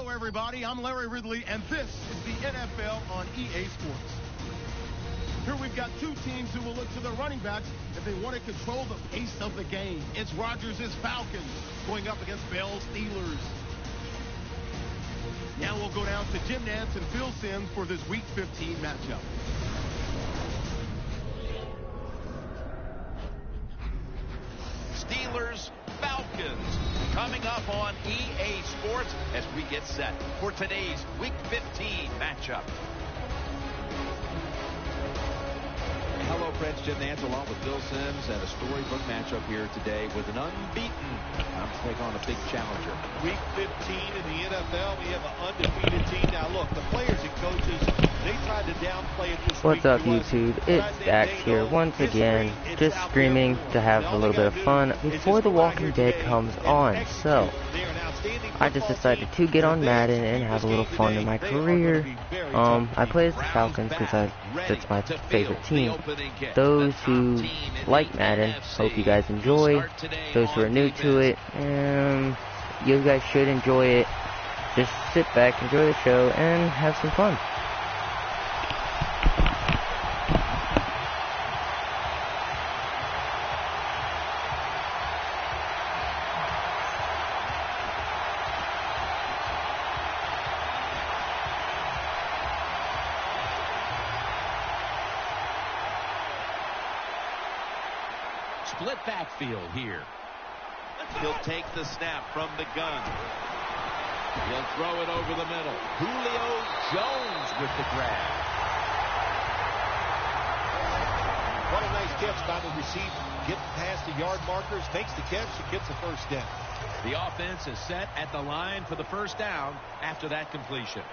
Hello, everybody. I'm Larry Ridley, and this is the NFL on EA Sports. Here we've got two teams who will look to the running backs if they want to control the pace of the game. It's Rodgers' Falcons going up against Bell's Steelers. Now we'll go down to Jim Nantz and Phil Simms for this Week 15 matchup. Steelers, Falcons, coming up on EA Sports as we get set for today's Week 15 matchup. Hello, friends. Jim Nantz along with Phil Simms and a storybook matchup here today with an unbeaten. I'm taking on a big challenger. Week 15 in the NFL, we have an undefeated team. Now, look, the players and coaches, they tried to downplay it this week. What's up, YouTube? It's Dax here once again, just screaming to have a little bit of fun before The Walking Dead comes on. So, I just decided to get on Madden and have a little fun in my career. I play as the Falcons because that's my favorite team. Those who like Madden, hope you guys enjoy. Those who are new to it, you guys should enjoy it. Just sit back, enjoy the show, and have some fun. Split backfield here. He'll take the snap from the gun. He'll throw it over the middle. Julio Jones with the grab. What a nice catch by the receiver. Getting past the yard markers, makes the catch, and gets the first down. The offense is set at the line for the first down after that completion.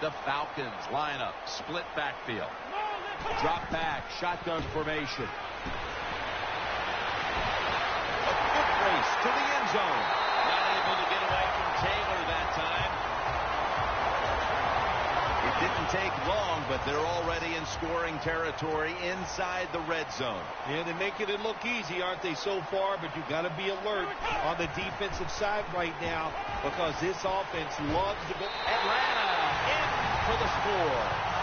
The Falcons line up, split backfield. Drop back, shotgun formation. Race to the end zone. Not able to get away from Taylor that time. It didn't take long, but they're already in scoring territory inside the red zone. Yeah, they're making it look easy, aren't they, so far? But you've got to be alert on the defensive side right now because this offense loves to go. Atlanta in for the score.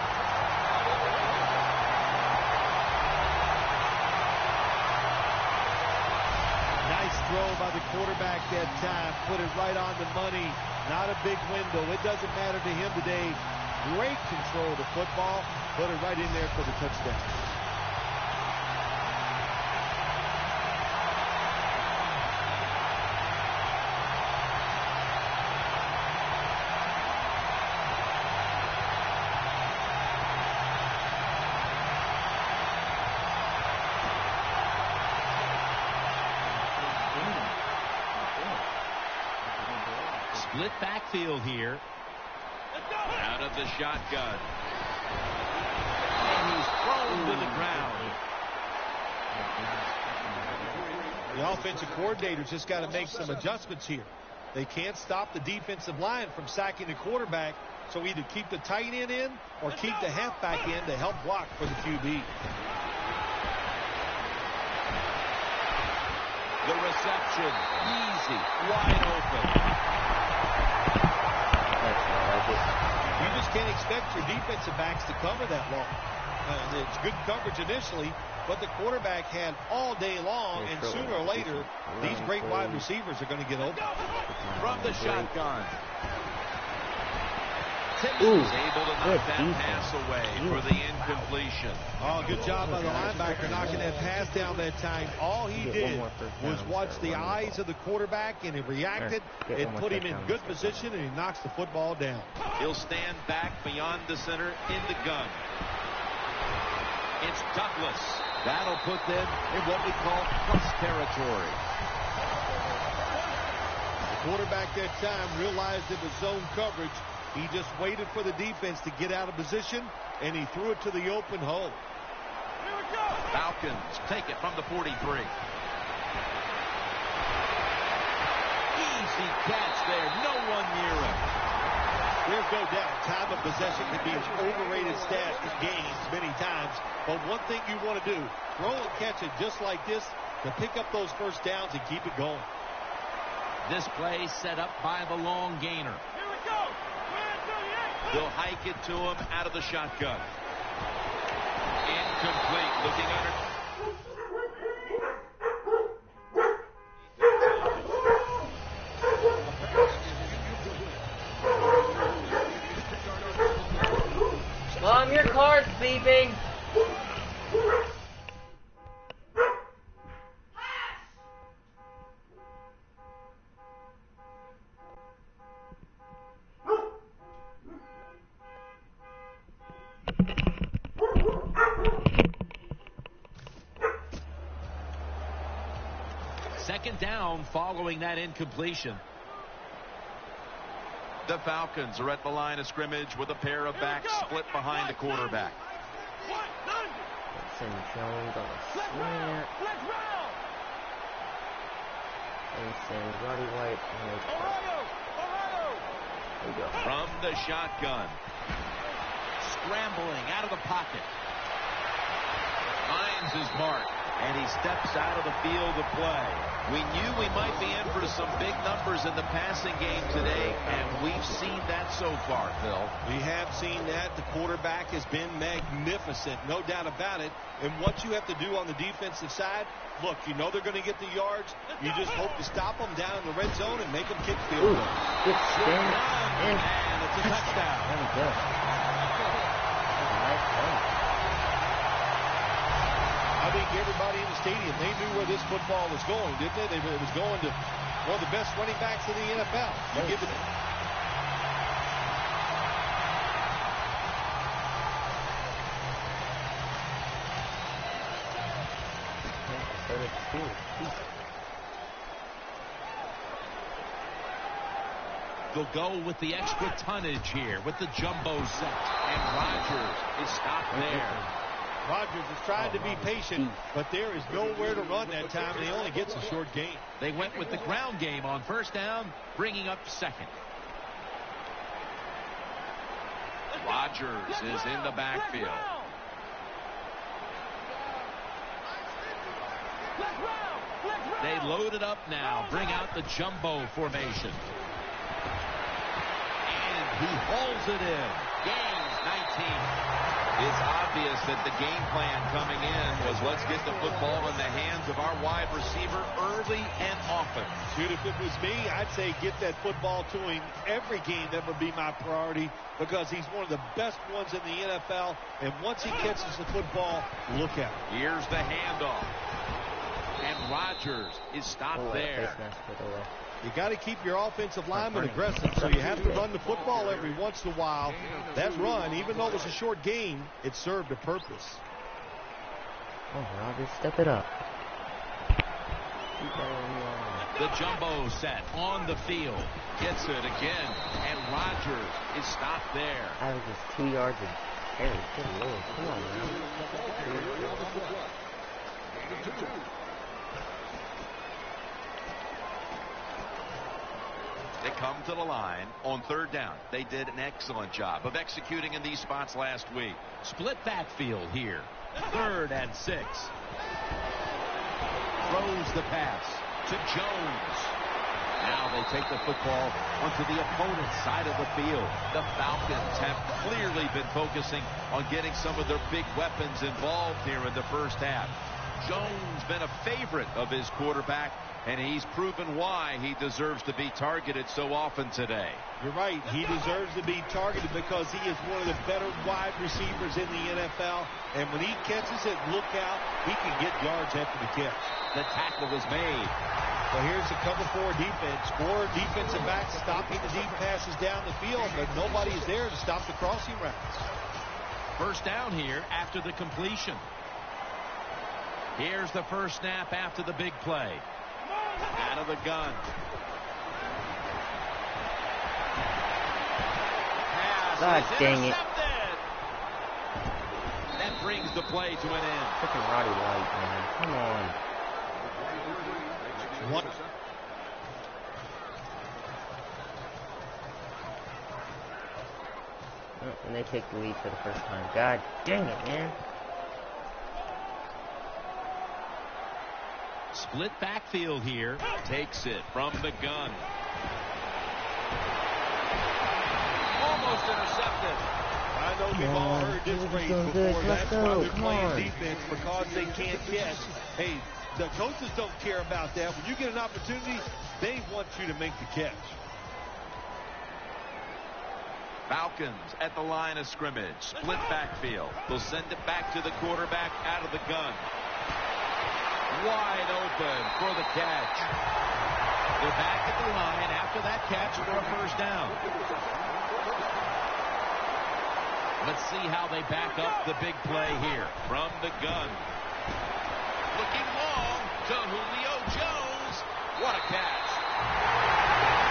Nice throw by the quarterback that time. Put it right on the money. Not a big window. It doesn't matter to him today. Great control of the football. Put it right in there for the touchdown. Split backfield here. Out of the shotgun. And he's thrown to the ground. The offensive coordinator's just got to make some adjustments here. They can't stop the defensive line from sacking the quarterback, so either keep the tight end in or keep the halfback in to help block for the QB. The reception, easy, wide open. You just can't expect your defensive backs to cover that long. It's good coverage initially, but the quarterback had all day long, and sooner or later, these great wide receivers are going to get open. From the shotgun. Timmons able to knock that pass away for the incompletion. Oh, good job by the linebacker knocking that pass down that time. All he did was watch the eyes of the quarterback, and he reacted. It put him in good position, and he knocks the football down. He'll stand back beyond the center in the gun. It's Douglas. That'll put them in what we call plus territory. The quarterback that time realized it was zone coverage. He just waited for the defense to get out of position, and he threw it to the open hole. Here we go. Falcons take it from the 43. Easy catch there. No one near him. There's no doubt time of possession can be an overrated stat in games many times. But one thing you want to do, throw and catch it just like this to pick up those first downs and keep it going. This play set up by the long gainer. Here we go. They'll hike it to him out of the shotgun. Incomplete. Looking under. Mom, your car's beeping. Second down following that incompletion. The Falcons are at the line of scrimmage with a pair of backs split behind the quarterback. Send Jones on a slant. And send Roddy White on a There we go. From the shotgun. Scrambling out of the pocket. Finds his mark. And he steps out of the field of play. We knew we might be in for some big numbers in the passing game today, and we've seen that so far, Phil. We have seen that. The quarterback has been magnificent, no doubt about it. And what you have to do on the defensive side, look, you know they're going to get the yards. You just hope to stop them down in the red zone and make them kick field goals. Good spin. And it's a touchdown. That was good. That was a nice play. I think everybody in the stadium, they knew where this football was going, didn't they? It was going to one of the best running backs in the NFL. You give it. They'll go with the extra tonnage here with the jumbo set. And Rodgers is stopped there. Rodgers is trying to be patient, but there is nowhere to run that time, and he only gets a short gain. They went with the ground game on first down, bringing up second. Rodgers is in the backfield. They load it up now, bring out the jumbo formation. And he hauls it in. Gains 19. It's obvious that the game plan coming in was let's get the football in the hands of our wide receiver early and often. Dude, if it was me, I'd say get that football to him every game. That would be my priority because he's one of the best ones in the NFL. And once he catches the football, look out. Here's the handoff. And Rodgers is stopped there. You got to keep your offensive lineman aggressive, so you have to run the football every once in a while. That run, even though it was a short game, it served a purpose. Oh, Rodgers, step it up. The jumbo set on the field. Gets it again, and Rodgers is stopped there. That was just 2 yards of carry. Good Lord. Come on, man. They come to the line on third down. They did an excellent job of executing in these spots last week. Split backfield here. 3rd and 6. Throws the pass to Jones. Now they take the football onto the opponent's side of the field. The Falcons have clearly been focusing on getting some of their big weapons involved here in the first half. Jones been a favorite of his quarterback, and he's proven why he deserves to be targeted so often today. You're right. He deserves to be targeted because he is one of the better wide receivers in the NFL. And when he catches it, look out. He can get yards after the catch. The tackle was made. Well, here's the cover 4 defense. 4 defensive backs stopping the deep passes down the field, but nobody is there to stop the crossing routes. First down here after the completion. Here's the first snap after the big play. Out of the gun. God dang it. That brings the play to an end. Freaking Roddy White, man. Come on. What? Oh, and they take the lead for the first time. God dang it, man. Split backfield here. Takes it from the gun. Almost intercepted. we've all heard this phrase before. That's why they're playing defense, because they can't catch. Hey, the coaches don't care about that. When you get an opportunity, they want you to make the catch. Falcons at the line of scrimmage. Split backfield. They'll send it back to the quarterback out of the gun. Wide open for the catch. They're back at the line after that catch for a first down. Let's see how they back up the big play here from the gun. Looking long to Julio Jones. What a catch.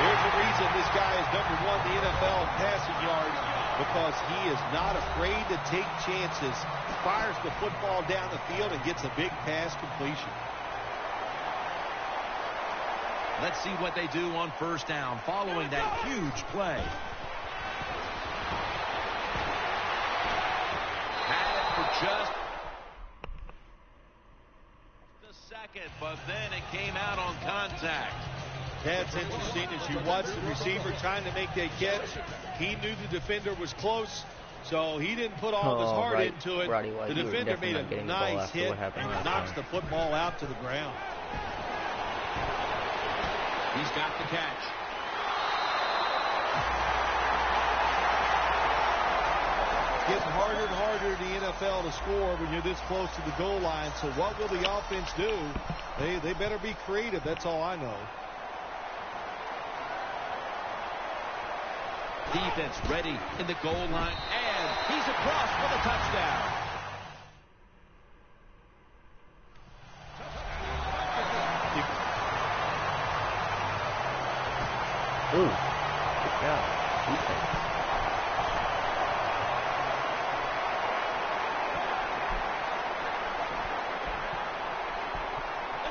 There's the reason this guy is number 1 in the NFL in passing yards, because he is not afraid to take chances, fires the football down the field, and gets a big pass completion. Let's see what they do on first down following that huge play. Had it for just the second, but then it came out on contact. That's interesting. As you watch the receiver trying to make that catch, he knew the defender was close, so he didn't put all of his heart into it. The defender made a nice hit and knocks the football out to the ground. He's got the catch. It's getting harder and harder in the NFL to score when you're this close to the goal line. So what will the offense do? They better be creative. That's all I know. Defense ready in the goal line, and he's across for the touchdown. Ooh, good job. Defense.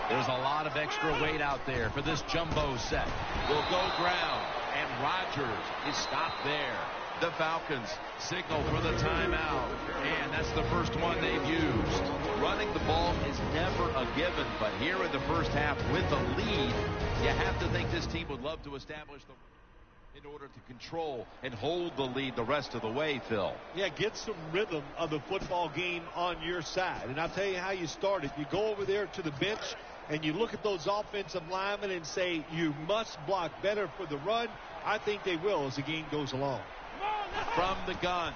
There's a lot of extra weight out there for this jumbo set. Will go ground, and Rodgers is stopped there. The Falcons signal for the timeout, and that's the first one they've used. Running the ball is never a given, but here in the first half with a lead, you have to think this team would love to establish the in order to control and hold the lead the rest of the way, Phil. Yeah, get some rhythm of the football game on your side. And I'll tell you how you start it. You go over there to the bench and you look at those offensive linemen and say, you must block better for the run. I think they will as the game goes along. From the gun.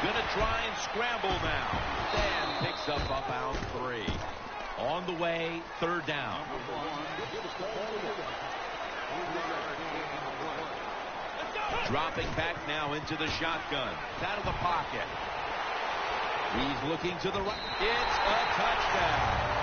Gonna try and scramble now. Dan picks up about 3. On the way, third down. Dropping back now into the shotgun. Out of the pocket. He's looking to the right. It's a touchdown.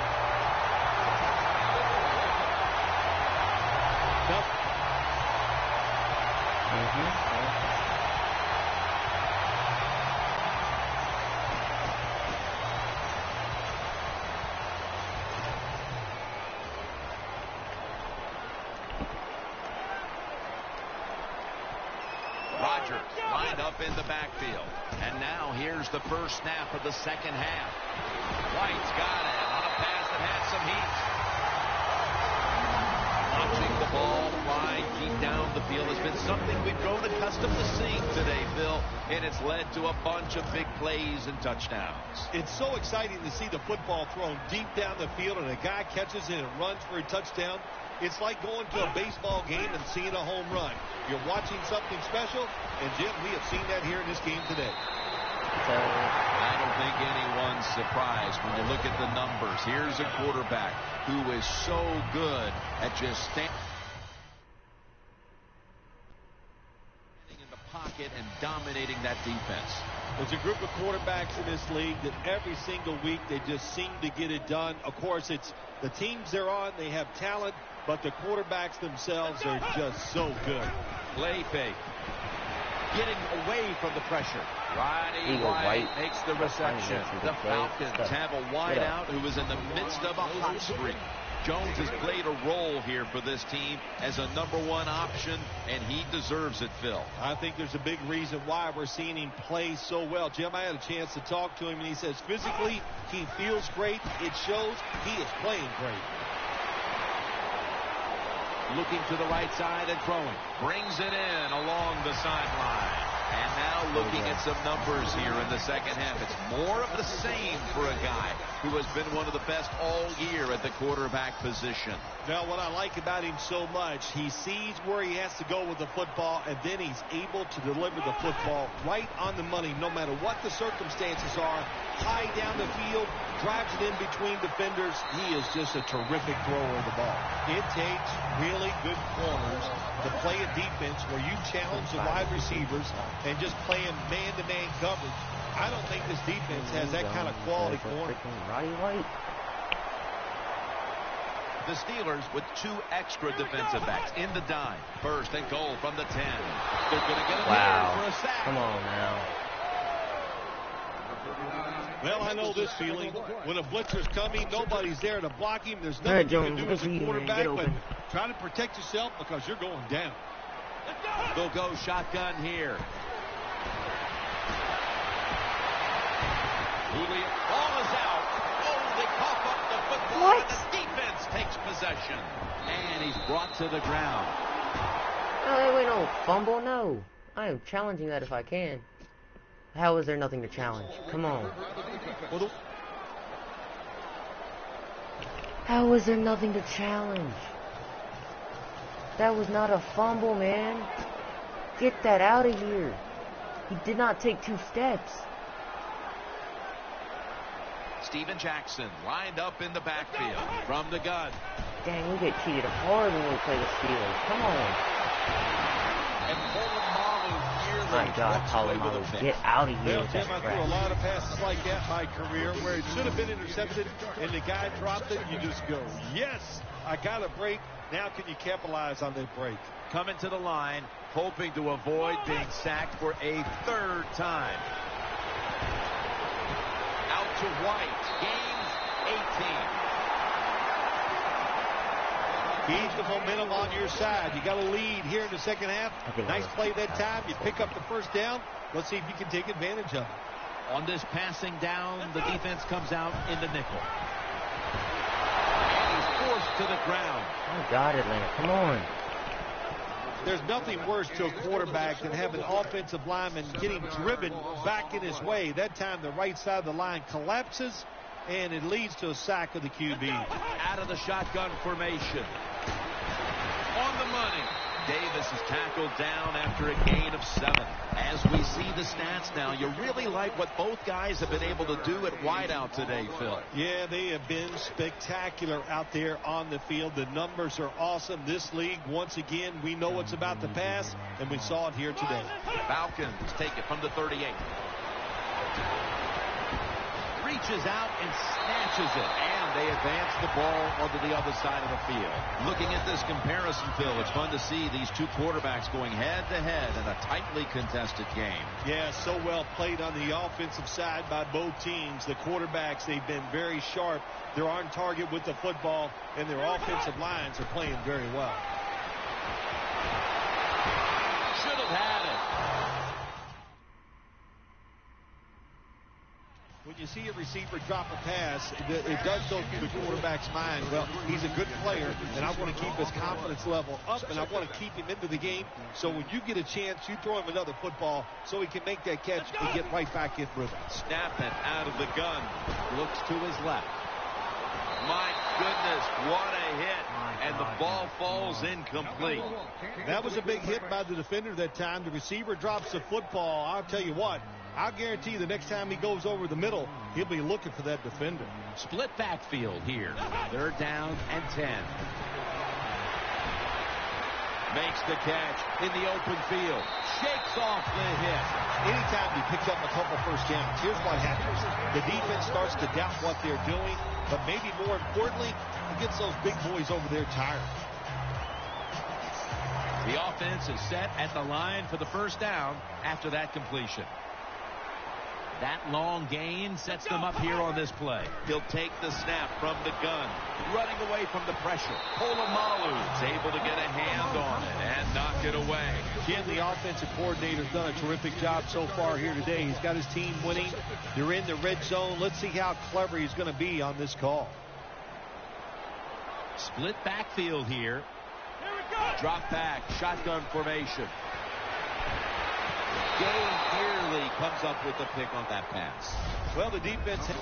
Rodgers lined up in the backfield. And now here's the first snap of the second half. White's got it on a pass that had some heat. Watching the ball fly deep down the field has been something we've grown accustomed to seeing today, Phil, and it's led to a bunch of big plays and touchdowns. It's so exciting to see the football thrown deep down the field and a guy catches it and runs for a touchdown. It's like going to a baseball game and seeing a home run. You're watching something special, and Jim, we have seen that here in this game today. I don't think anyone's surprised when you look at the numbers. Here's a quarterback who is so good at just standing in the pocket and dominating that defense. There's a group of quarterbacks in this league that every single week they just seem to get it done. Of course, it's the teams they're on, they have talent, but the quarterbacks themselves are just so good. Play fake. Getting away from the pressure. Roddy White makes the reception. The Falcons have a wideout who is in the midst of a hot streak. Jones has played a role here for this team as a #1 option, and he deserves it, Phil. I think there's a big reason why we're seeing him play so well. Jim, I had a chance to talk to him, and he says physically he feels great. It shows he is playing great. Looking to the right side and throwing. Brings it in along the sideline. And now looking at some numbers here in the second half. It's more of the same for a guy who has been one of the best all year at the quarterback position. Now, what I like about him so much, he sees where he has to go with the football, and then he's able to deliver the football right on the money, no matter what the circumstances are. High down the field, drives it in between defenders. He is just a terrific thrower of the ball. It takes really good corners to play a defense where you challenge the wide receivers and just play them man-to-man coverage. I don't think this defense has that kind of quality corner. The Steelers with 2 extra defensive backs in the dime. First and goal from the 10. They're going to get it for a sack. Come on now. Well, I know this feeling. When a blitzer's coming, nobody's there to block him. There's nothing you can do as a quarterback, but try to protect yourself because you're going down. They'll go shotgun here. Julian, ball is out. Oh, they cough up the football. What? And the defense takes possession. And he's brought to the ground. No, wait, no. Fumble? No. I am challenging that if I can. How is there nothing to challenge? Come on. How is there nothing to challenge? That was not a fumble, man. Get that out of here. He did not take 2 steps. Steven Jackson lined up in the backfield from the gun. Dang, we get cheated hard when we play the Steelers. Come on. And My God, Polamalu, get out of here. Tim, I threw a lot of passes like that in my career where it should have been intercepted and the guy dropped it. You just go, yes, I got a break. Now can you capitalize on that break? Coming to the line, hoping to avoid being sacked for a 3rd time. Out to White. Gains 18. Keep the momentum on your side. You got a lead here in the second half. Nice play that time. You pick up the first down. Let's see if you can take advantage of it. On this passing down, the defense comes out in the nickel. And he's forced to the ground. Oh, God, Atlanta. Come on. There's nothing worse to a quarterback than having an offensive lineman getting driven back in his way. That time the right side of the line collapses, and it leads to a sack of the QB. Out of the shotgun formation. On the money. Davis is tackled down after a gain of 7. As we see the stats now, you really like what both guys have been able to do at wideout today, Phil. Yeah, they have been spectacular out there on the field. The numbers are awesome. This league, once again, we know it's about the pass, and we saw it here today. Falcons take it from the 38. Reaches out and snatches it, and they advance the ball onto the other side of the field. Looking at this comparison, Phil, it's fun to see these 2 quarterbacks going head-to-head in a tightly contested game. Yeah, so well played on the offensive side by both teams. The quarterbacks, they've been very sharp. They're on target with the football, and their offensive lines are playing very well. Should have had it. When you see a receiver drop a pass, it does go through the quarterback's mind. Well, he's a good player, and I want to keep his confidence level up, and I want to keep him into the game. So when you get a chance, you throw him another football so he can make that catch and get right back in rhythm. Snap it out of the gun. Looks to his left. My goodness, what a hit. And the ball falls incomplete. That was a big hit by the defender that time. The receiver drops the football. I'll tell you what, I'll guarantee you the next time he goes over the middle, he'll be looking for that defender. Split backfield here. 3rd down and 10. Makes the catch in the open field. Shakes off the hit. Anytime he picks up a couple first downs, here's what happens. The defense starts to doubt what they're doing, but maybe more importantly, he gets those big boys over there tired. The offense is set at the line for the first down after that completion. That long gain sets them up here on this play. He'll take the snap from the gun, running away from the pressure. Polamalu's able to get a hand on it and knock it away. Ken, the offensive coordinator's done a terrific job so far here today. He's got his team winning. They're in the red zone. Let's see how clever he's going to be on this call. Split backfield here. Drop back, shotgun formation. Gay nearly comes up with the pick on that pass. Well, the defense has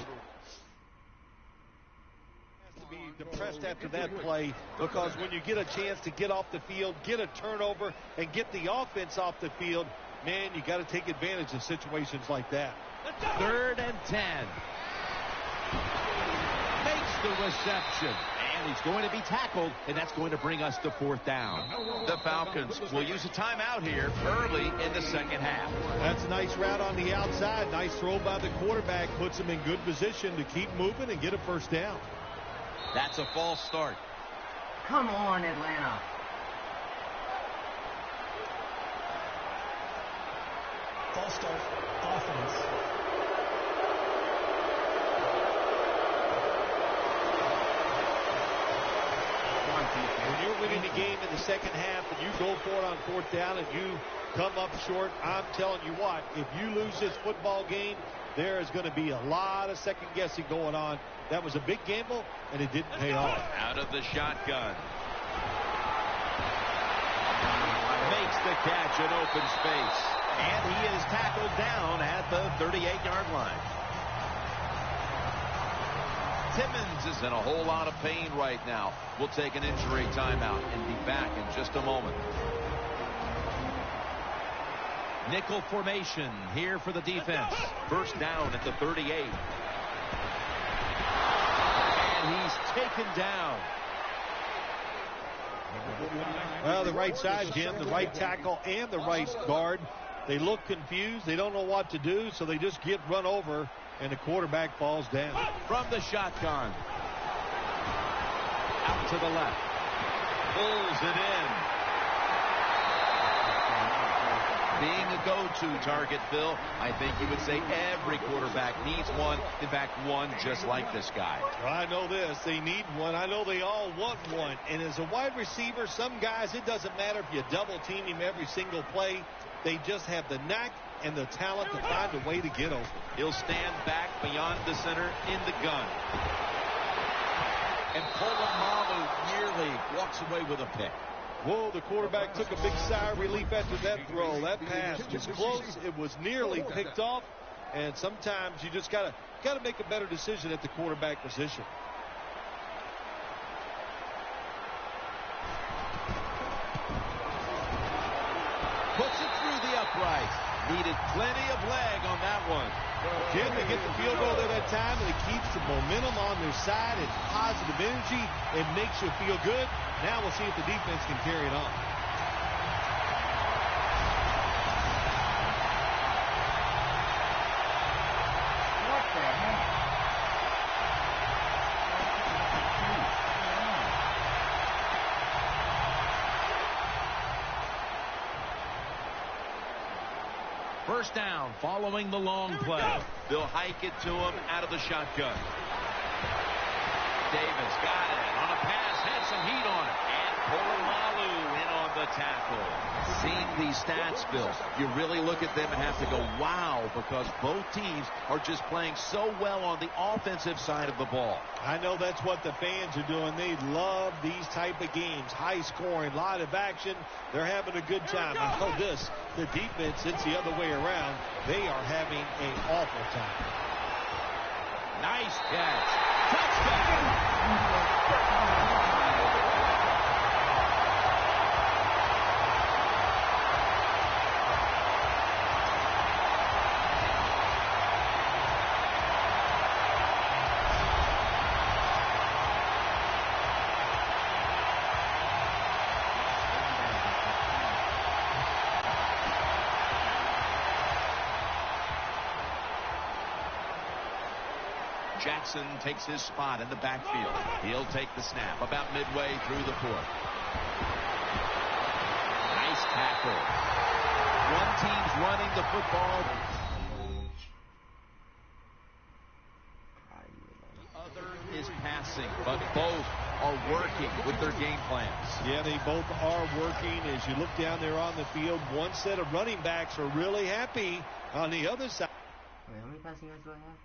to be depressed after that play, because when you get a chance to get off the field, get a turnover, and get the offense off the field, man, you got to take advantage of situations like that. 3rd and 10. Makes the reception. And he's going to be tackled, and that's going to bring us to 4th down. The Falcons will use a timeout here early in the second half. That's a nice route on the outside. Nice throw by the quarterback. Puts him in good position to keep moving and get a 1st down. That's a false start. Come on, Atlanta. False start. Offense. When you're winning the game in the second half and you go for it on 4th down and you come up short, I'm telling you what, if you lose this football game, there is going to be a lot of second guessing going on. That was a big gamble, and it didn't pay off. Out of the shotgun. Makes the catch in open space. And he is tackled down at the 38-yard line. Timmons is in a whole lot of pain right now. We'll take an injury timeout and be back in just a moment. Nickel formation here for the defense. 1st down at the 38. And he's taken down. Well, the right side, Jim, the right tackle and the right guard, they look confused. They don't know what to do, so they just get run over, and the quarterback falls down. From the shotgun. Out to the left. Pulls it in. Being a go-to target, Phil, I think you would say every quarterback needs one. In fact, one just like this guy. Well, I know this. They need one. I know they all want one. And as a wide receiver, some guys, it doesn't matter if you double team him every single play. They just have the knack and the talent to find a way to get open. He'll stand back beyond the center in the gun. And Polamalu nearly walks away with a pick. Whoa, the quarterback took a big sigh of relief after that throw. That pass was close. It was nearly picked off. And sometimes you just gotta make a better decision at the quarterback position. Puts it through the upright. Needed plenty of leg on that one. Jim, they get the field goal there that time, and it keeps the momentum on their side. It's positive energy. It makes you feel good. Now we'll see if the defense can carry it on. What the heck? First down following the long play. They'll hike it to him out of the shotgun. Davis got it on a pass, had some heat on it, and Polamalu in on the tackle. Seeing these stats, Bill, you really look at them and have to go, wow, because both teams are just playing so well on the offensive side of the ball. I know that's what the fans are doing. They love these type of games. High scoring, lot of action. They're having a good time. I know this, the defense, it's the other way around. They are having an awful time. Nice catch. Touchdown. Jackson takes his spot in the backfield. He'll take the snap about midway through the 4th. Nice tackle. One team's running the football. The other is passing, but both are working with their game plans. Yeah, they both are working. As you look down there on the field, one set of running backs are really happy. On the other side, Wait, how many passing yards do I have?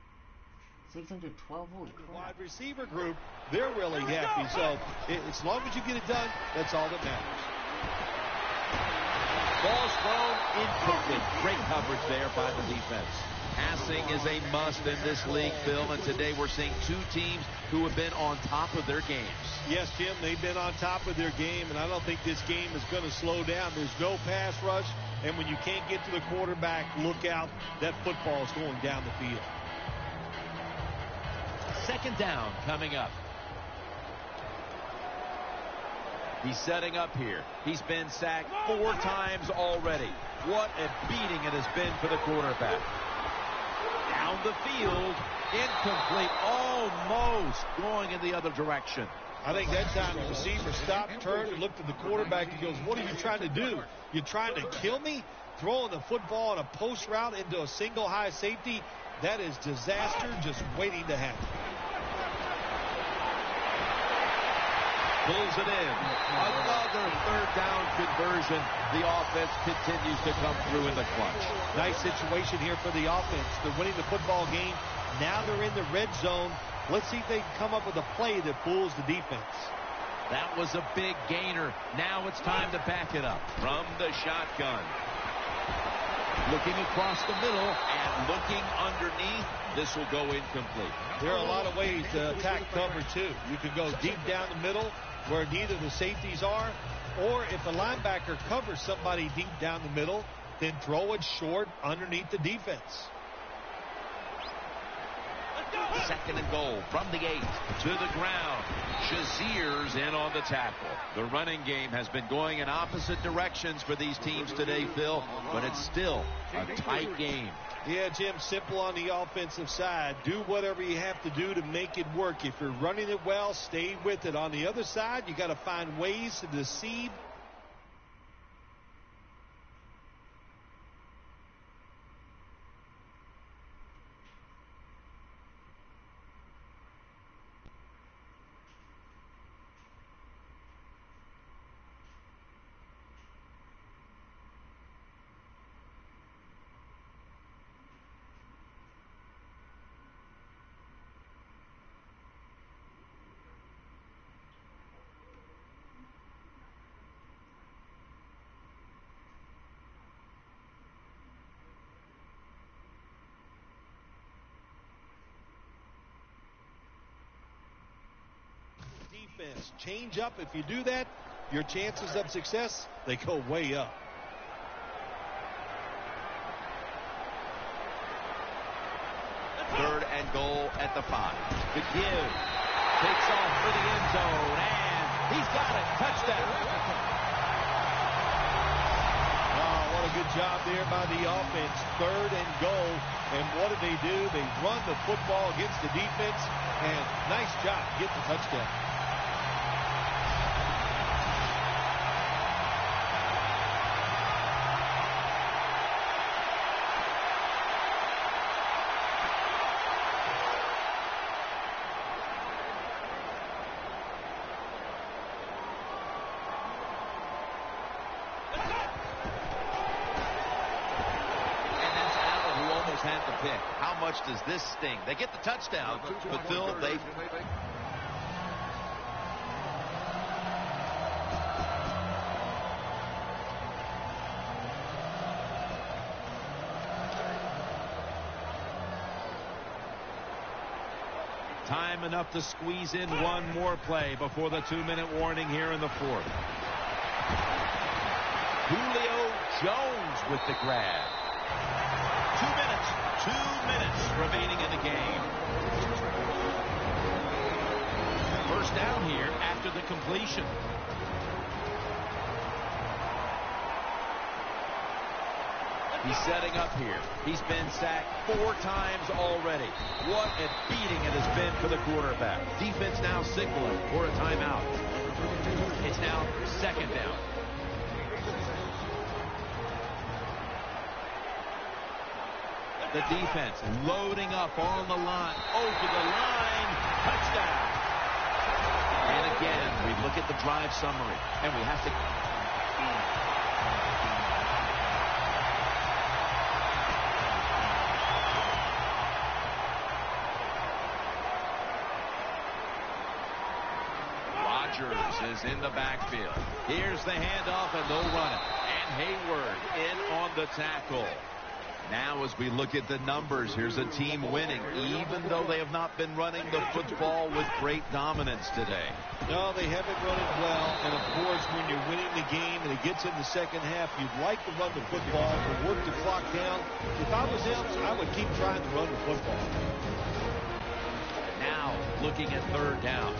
612. Holy crap. wide receiver group, they're really happy. So as long as you get it done, that's all that matters. Ball's thrown incomplete. Great coverage there by the defense. Passing is a must in this league, Phil, and today we're seeing two teams who have been on top of their games. Yes, Jim, they've been on top of their game, and I don't think this game is going to slow down. There's no pass rush, and when you can't get to the quarterback, look out. That football is going down the field. Second down coming up. He's setting up here. He's been sacked 4 times already. What a beating it has been for the quarterback. Down the field, incomplete, almost going in the other direction. I think that time the receiver stopped, turned, and looked at the quarterback and goes, what are you trying to do? You trying to kill me? Throwing the football on a post route into a single high safety, that is disaster just waiting to happen. Pulls it in. Another third down conversion. The offense continues to come through in the clutch. Nice situation here for the offense. They're winning the football game. Now they're in the red zone. Let's see if they can come up with a play that fools the defense. That was a big gainer. Now it's time to back it up from the shotgun. Looking across the middle and looking underneath. This will go incomplete. There are a lot of ways to attack cover, too. You can go deep down the middle where neither the safeties are, or if a linebacker covers somebody deep down the middle, then throw it short underneath the defense. Second and goal from the 8 to the ground. Shazier's in on the tackle. The running game has been going in opposite directions for these teams today, Phil, but it's still a tight game. Yeah, Jim, simple on the offensive side. Do whatever you have to do to make it work. If you're running it well, stay with it. On the other side, you got to find ways to deceive. Defense. Change up. If you do that, your chances of success, they go way up. Third and goal at the 5. The give. Takes off for the end zone, and he's got it. Touchdown. Oh, what a good job there by the offense. Third and goal. And what did they do? They run the football against the defense, and nice job getting the touchdown. Had the pick. How much does this sting? They get the touchdown, but Phil, they... Time enough to squeeze in one more play before the 2-minute warning here in the 4th. Julio Jones with the grab. 2 minutes remaining in the game. First down here after the completion. He's setting up here. He's been sacked 4 times already. What a beating it has been for the quarterback. Defense now signaling for a timeout. It's now second down. The defense loading up on the line. Over the line. Touchdown. And again, we look at the drive summary, and we have to... Rodgers is in the backfield. Here's the handoff, and they'll run it. And Hayward in on the tackle. Now as we look at the numbers, here's a team winning, even though they have not been running the football with great dominance today. No, they haven't run it well. And, of course, when you're winning the game and it gets in the second half, you'd like to run the football to work the clock down. If I was them, I would keep trying to run the football. Now looking at third down.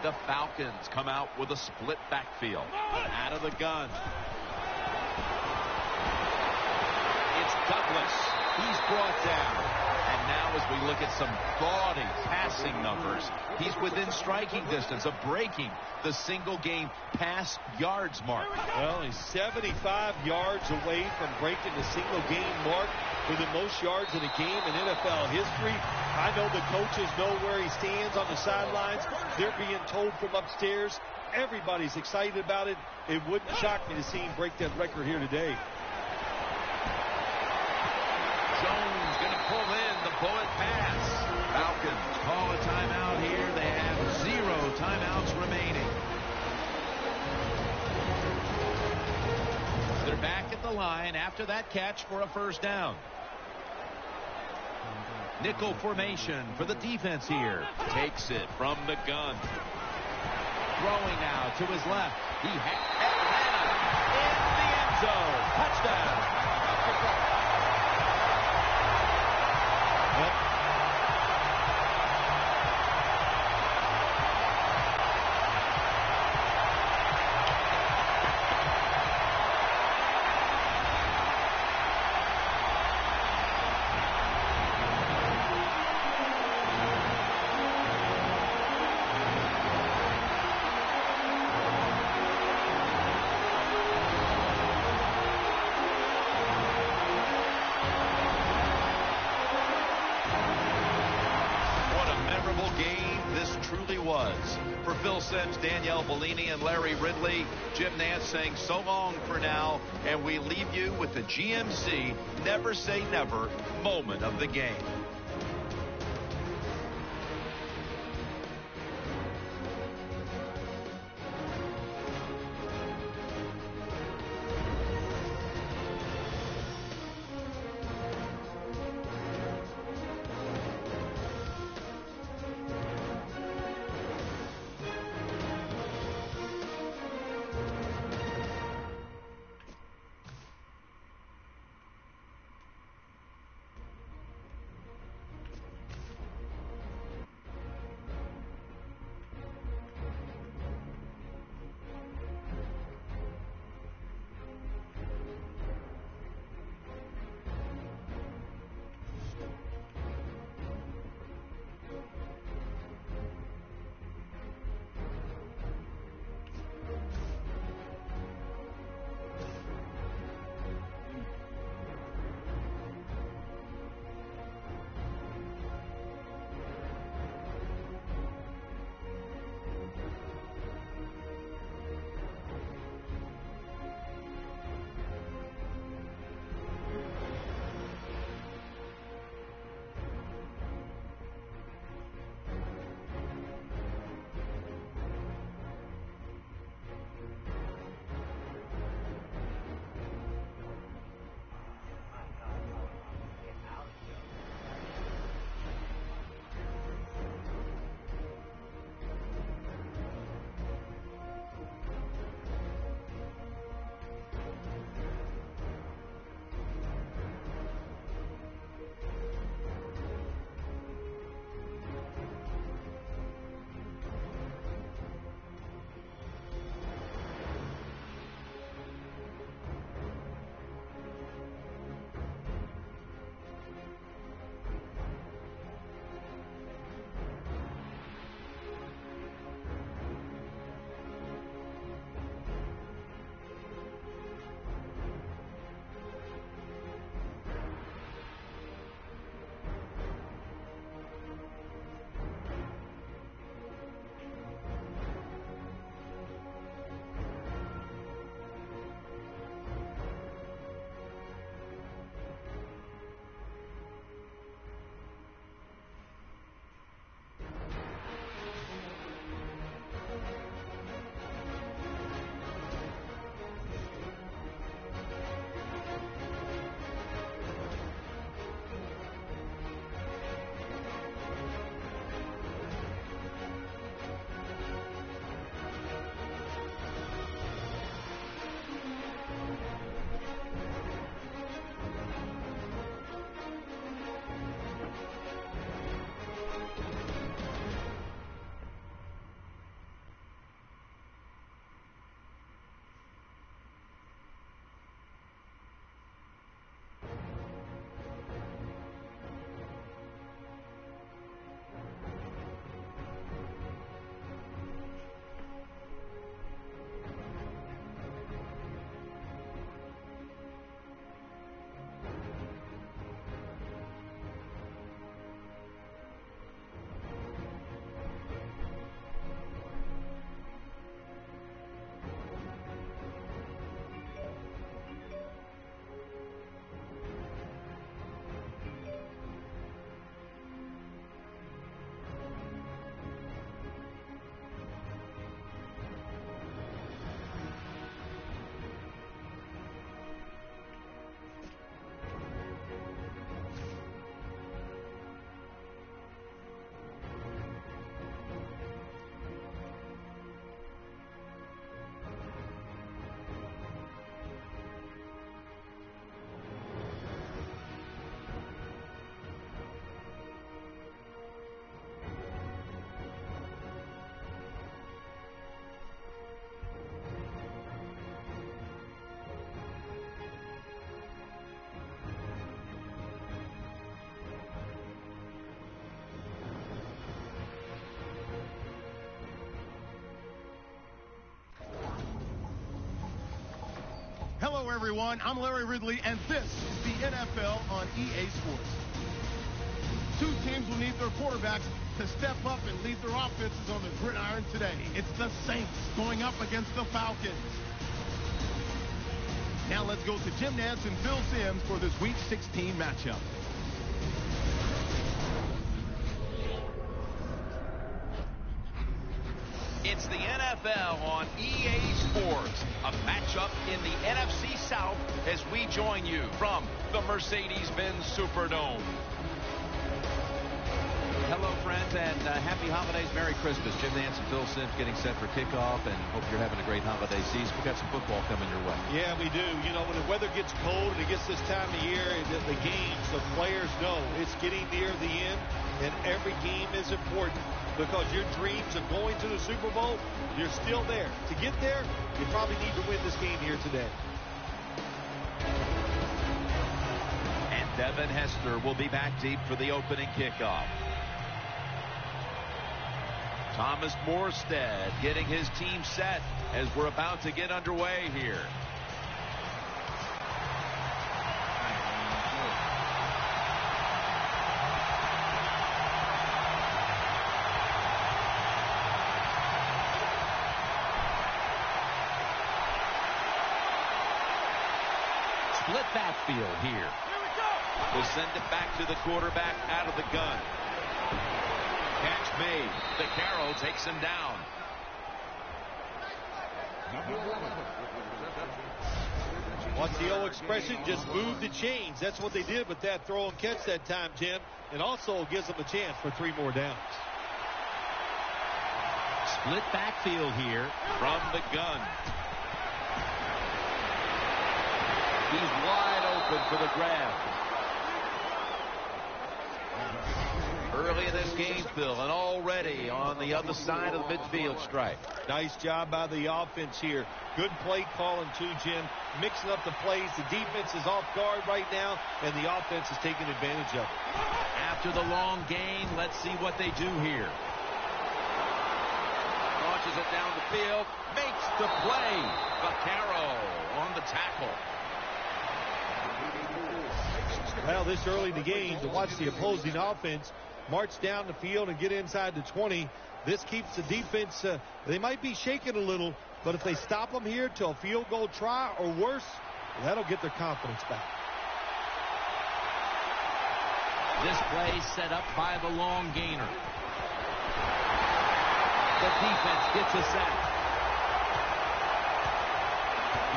The Falcons come out with a split backfield. Out of the gun. It's Douglas. He's brought down. And now as we look at some gaudy passing numbers, he's within striking distance of breaking the single game pass yards mark. Well, he's 75 yards away from breaking the single game mark for the most yards in a game in NFL history. I know the coaches know where he stands on the sidelines. They're being told from upstairs. Everybody's excited about it. It wouldn't shock me to see him break that record here today. Jones going to pull in the bullet pass. Falcons call a timeout here. They have 0 timeouts remaining. They're back at the line after that catch for a first down. Nickel formation for the defense here. Takes it from the gun. Throwing now to his left. He has Atlanta in the end zone. Touchdown. For Phil Simms, Danielle Bellini, and Larry Ridley, Jim Nantz saying so long for now, and we leave you with the GMC Never Say Never moment of the game. Hello, everyone. I'm Larry Ridley, and this is the NFL on EA Sports. Two teams will need their quarterbacks to step up and lead their offenses on the gridiron today. It's the Saints going up against the Falcons. Now let's go to Jim Nantz and Phil Simms for this Week 16 matchup. It's the NFL on EA Sports, a matchup in the NFC South as we join you from the Mercedes-Benz Superdome. Hello, friends, and happy holidays. Merry Christmas. Jim Nantz and Phil Simms getting set for kickoff, and hope you're having a great holiday season. We've got some football coming your way. Yeah, we do. You know, when the weather gets cold and it gets this time of year, the games, the players know it's getting near the end, and every game is important because your dreams of going to the Super Bowl, you're still there. To get there, you probably need to win this game here today. And Devin Hester will be back deep for the opening kickoff. Thomas Morstead getting his team set as we're about to get underway here. Split backfield here. We'll send it back to the quarterback out of the gun. Catch made. DeCaro takes him down. What's the old expression? Just move the chains. That's what they did with that throw and catch that time, Jim. It also gives them a chance for 3 more downs. Split backfield here from the gun. He's wide open for the grab. Early in this game, Phil, and already on the other side of the midfield stripe. Nice job by the offense here. Good play calling too, Jim. Mixing up the plays. The defense is off guard right now, and the offense is taking advantage of it. After the long gain, let's see what they do here. Launches it down the field. Makes the play. Vaccaro on the tackle. Well, this early in the game, to watch the opposing offense march down the field and get inside the 20, this keeps the defense, they might be shaking a little, but if they stop them here till a field goal try or worse, that'll get their confidence back. This play set up by the long gainer. The defense gets a sack.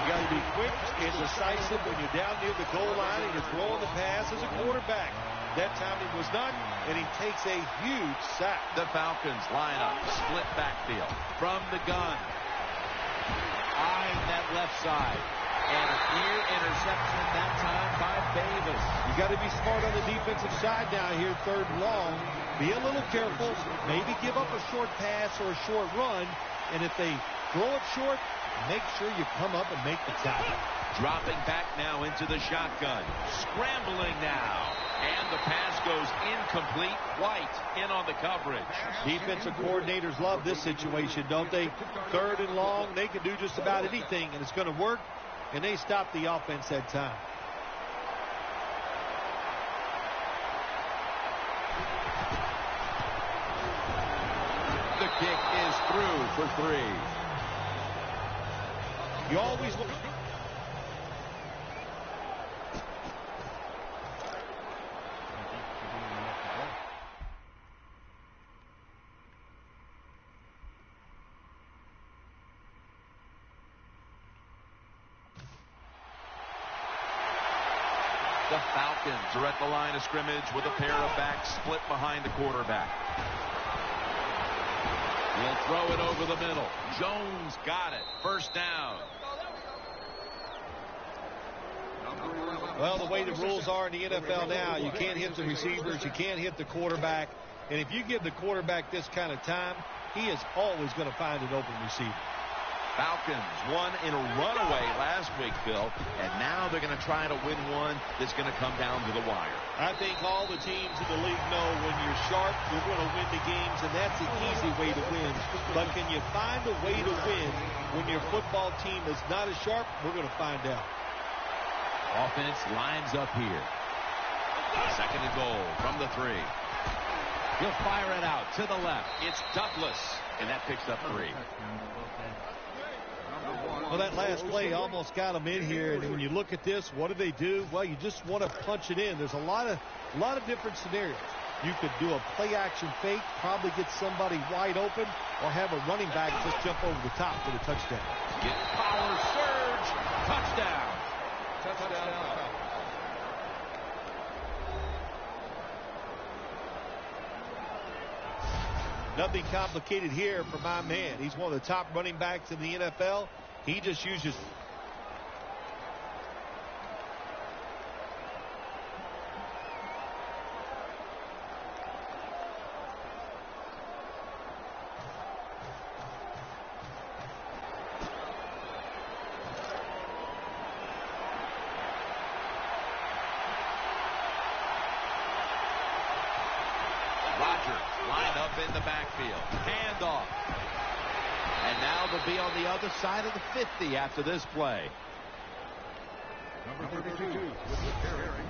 You got to be quick and decisive when you're down near the goal line and you're throwing the pass as a quarterback. That time he was not, and he takes a huge sack. The Falcons line up, split backfield from the gun. Eyeing that left side. And a clear interception that time by Davis. You got to be smart on the defensive side now here, 3rd and long. Be a little careful. Maybe give up a short pass or a short run. And if they throw it short, make sure you come up and make the tackle. Dropping back now into the shotgun. Scrambling now. And the pass goes incomplete. White in on the coverage. Defensive coordinators love this situation, don't they? 3rd and long, they can do just about anything, and it's going to work. And they stop the offense that time. The kick is through for 3. You always want... The Falcons are at the line of scrimmage with a pair of backs split behind the quarterback. He'll throw it over the middle. Jones got it. 1st down. Well, the way the rules are in the NFL now, you can't hit the receivers, you can't hit the quarterback. And if you give the quarterback this kind of time, he is always going to find an open receiver. Falcons won in a runaway last week, Phil, and now they're going to try to win one that's going to come down to the wire. I think all the teams in the league know when you're sharp, you're going to win the games, and that's an easy way to win. But can you find a way to win when your football team is not as sharp? We're going to find out. Offense lines up here. Second and goal from the 3. He'll fire it out to the left. It's Douglas, and that picks up 3. Well, that last play almost got them in here, and when you look at this, what do? Well, you just want to punch it in. There's a lot of different scenarios. You could do a play-action fake, probably get somebody wide open, or have a running back just jump over the top for the touchdown. Get power surge, touchdown. Touchdown. Nothing complicated here for my man. He's one of the top running backs in the NFL. He just uses... Line up in the backfield. Handoff. And now they'll be on the other side of the 50 after this play. Number 32.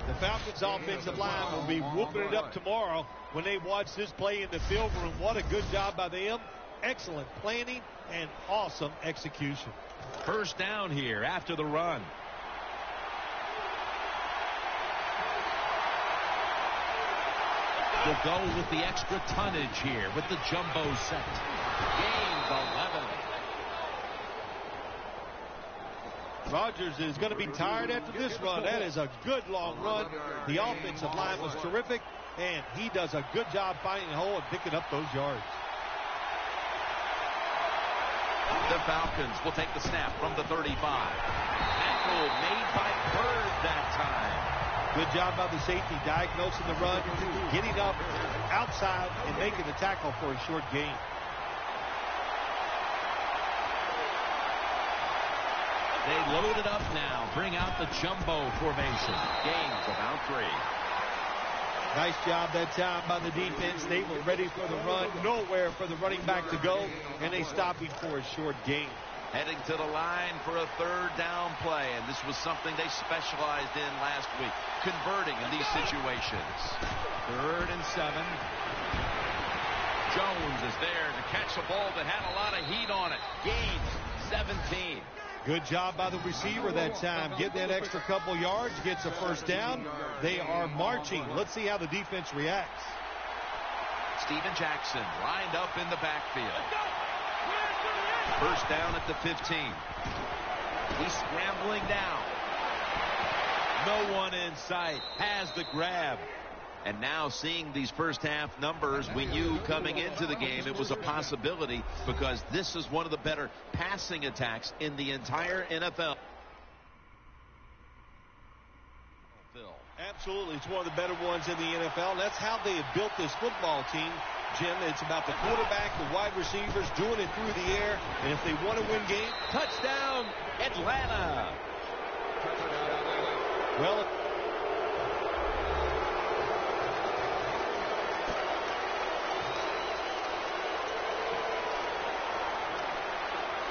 The Falcons' offensive line will be whooping it up tomorrow when they watch this play in the film room. What a good job by them. Excellent planning and awesome execution. First down here after the run. We'll go with the extra tonnage here with the jumbo set. Gains 11. Rodgers is going to be tired after this run. That is a good long run. The offensive line was terrific, and he does a good job finding a hole and picking up those yards. The Falcons will take the snap from the 35. Tackle made by Bird that time. Good job by the safety diagnosing the run, getting up outside and making the tackle for a short gain. They load it up now. Bring out the jumbo formation. Gains about 3. Nice job that time by the defense. They were ready for the run. Nowhere for the running back to go, and they stopped him for a short gain. Heading to the line for a third down play, and this was something they specialized in last week, converting in these situations. 3rd and 7. Jones is there to catch a ball that had a lot of heat on it. Gains 17. Good job by the receiver that time. Get that extra couple yards, gets a first down. They are marching. Let's see how the defense reacts. Steven Jackson lined up in the backfield. First down at the 15. He's scrambling down. No one in sight. Has the grab. And now seeing these first half numbers, we knew coming into the game it was a possibility because this is one of the better passing attacks in the entire NFL. Absolutely. It's one of the better ones in the NFL. That's how they have built this football team. Jim, it's about the quarterback, the wide receivers doing it through the air. And if they want to win games, touchdown, Atlanta. Well,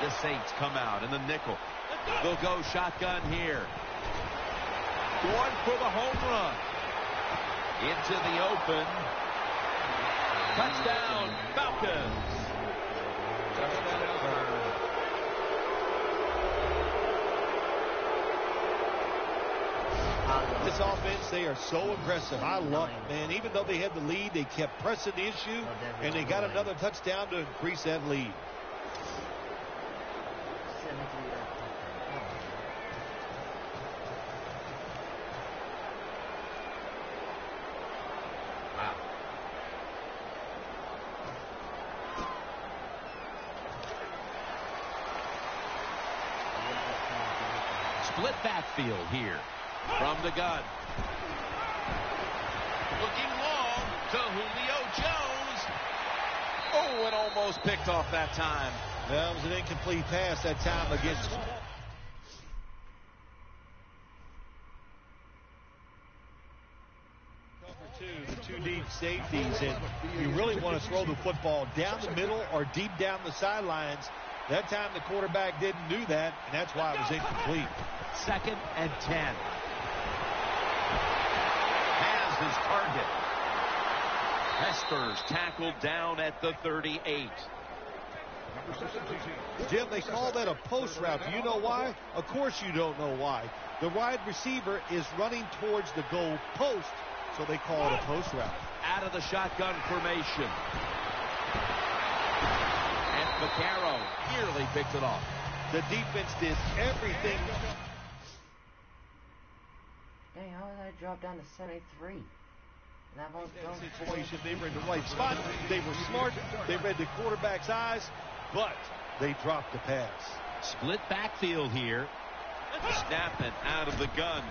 the Saints come out in the nickel. They'll go shotgun here. Going for the home run. Into the open. Touchdown, Falcons. This offense, they are so aggressive. I love it, man. Even though they had the lead, they kept pressing the issue, and they got another touchdown to increase that lead. Split backfield here from the gun. Looking long to Julio Jones. Oh, and almost picked off that time. That was an incomplete pass that time against. The two deep safeties, and you really want to throw the football down the middle or deep down the sidelines. That time the quarterback didn't do that, and that's why it was incomplete. 2nd and 10. Has his target. Hesper's tackled down at the 38. Jim, they call that a post route. Do you know why? Of course you don't know why. The wide receiver is running towards the goal post, so they call it a post route. Out of the shotgun formation. And Vaccaro nearly picked it off. The defense did everything. Dang, how did I drop down to 73? And I've only gone situation. They were in the right spot. They were smart. They read the quarterback's eyes, but they dropped the pass. Split backfield here. Snapping out of the gun.